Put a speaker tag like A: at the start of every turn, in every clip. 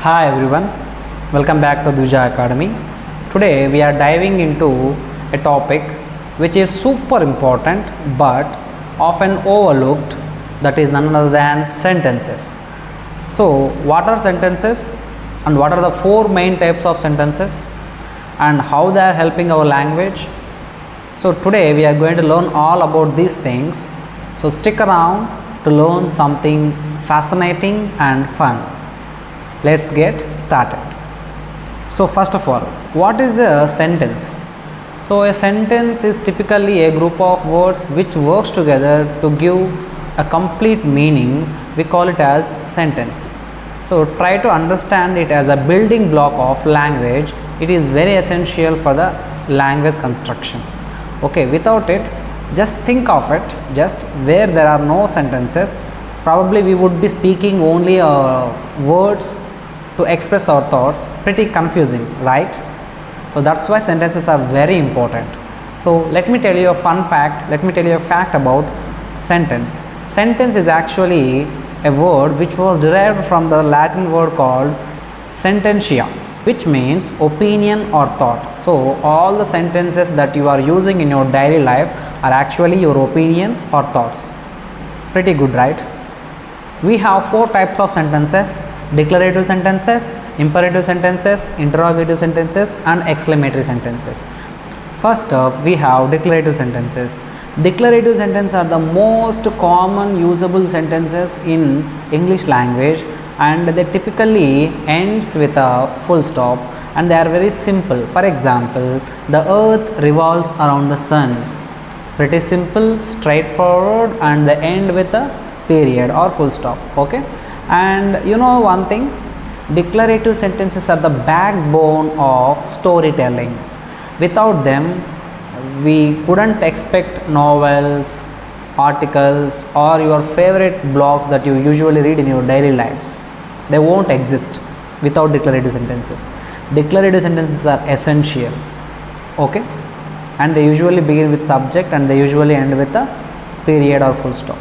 A: Hi everyone, welcome back to Dwija Academy. Today we are diving into a topic which is super important but often overlooked, that is none other than sentences. So what are sentences and what are the four main types of sentences and how they are helping our language? So today we are going to learn all about these things. So stick around to learn something fascinating and fun. Let's get started. So first of all, what is a sentence? So a sentence is typically a group of words which works together to give a complete meaning. We call it as sentence. So try to understand it as a building block of language. It is very essential for the language construction. Okay, without it, just think of it, just where there are no sentences, probably we would be speaking only words to express our thoughts. Pretty confusing, right? So that's why sentences are very important. So let me tell you a fun fact, let me tell you a fact about sentence. Sentence is actually a word which was derived from the Latin word called sententia, which means opinion or thought. So all the sentences that you are using in your daily life are actually your opinions or thoughts. Pretty good, right? We have four types of sentences: declarative sentences, imperative sentences, interrogative sentences, and exclamatory sentences. First up, we have declarative sentences. Declarative sentences are the most common usable sentences in English language, and they typically ends with a full stop, and they are very simple. For example, the earth revolves around the sun. Pretty simple, straightforward, and they end with a period or full stop. Okay, and you know one thing, declarative sentences are the backbone of storytelling. Without them, we couldn't expect novels, articles, or your favorite blogs that you usually read in your daily lives. They won't exist without declarative sentences. Declarative sentences are essential. Okay, and they usually begin with subject and they usually end with a period or full stop.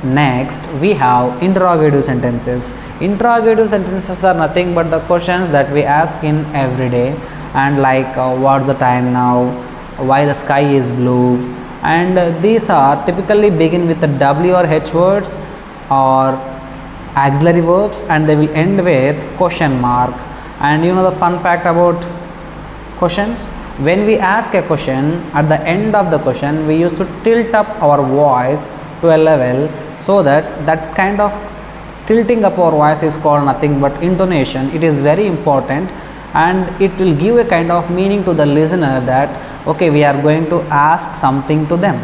A: Next, we have interrogative sentences. Interrogative sentences are nothing but the questions that we ask in every day, and like what's the time now, why the sky is blue, and these are typically begin with the W or H words or auxiliary verbs, and they will end with question mark. And you know the fun fact about questions, when we ask a question, at the end of the question we used to tilt up our voice to a level, so that kind of tilting up our voice is called nothing but intonation. It is very important, and it will give a kind of meaning to the listener that okay, we are going to ask something to them.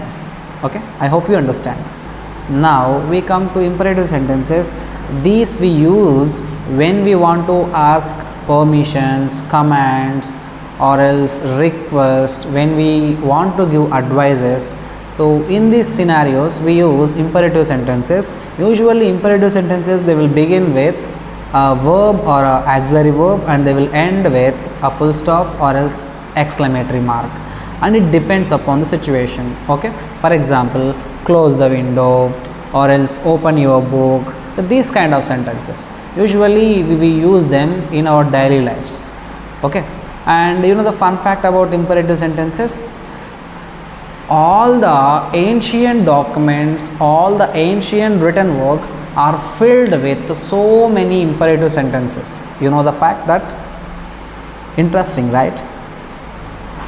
A: Okay, I hope you understand. Now we come to imperative sentences. These we used when we want to ask permissions, commands, or else request, when we want to give advices. So in these scenarios we use imperative sentences. Usually imperative sentences, they will begin with a verb or a auxiliary verb, and they will end with a full stop or else exclamatory mark, and it depends upon the situation. Okay, for example, close the window or else open your book. So these kind of sentences usually we use them in our daily lives. Okay, and you know the fun fact about imperative sentences, all the ancient documents, all the ancient written works are filled with so many imperative sentences. You know the fact that? Interesting, right?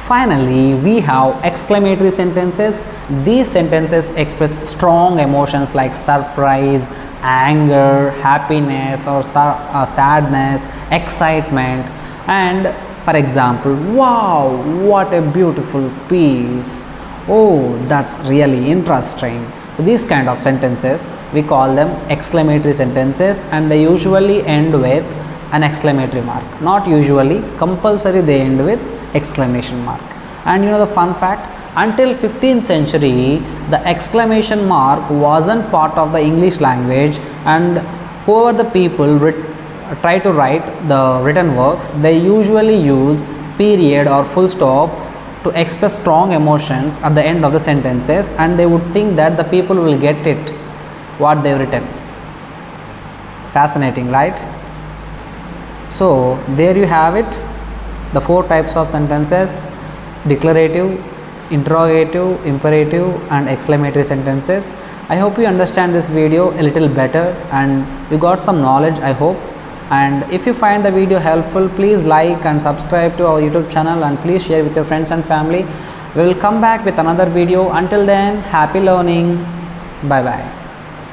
A: Finally, we have exclamatory sentences. These sentences express strong emotions like surprise, anger, happiness, or sadness, excitement. And for example, wow, what a beautiful piece. Oh, that's really interesting. So these kind of sentences, we call them exclamatory sentences, and they usually end with an exclamatory mark. Not usually, compulsory they end with exclamation mark. And you know the fun fact, until 15th century, the exclamation mark wasn't part of the English language, and whoever the people try to write the written works, they usually use period or full stop to express strong emotions at the end of the sentences, and they would think that the people will get it what they've written. Fascinating, right? So there you have it, the 4 types of sentences: declarative, interrogative, imperative and exclamatory sentences. I hope you understand this video a little better and you got some knowledge, I hope. And if you find the video helpful, please like and subscribe to our YouTube channel and please share with your friends and family. We will come back with another video. Until then, happy learning. Bye bye.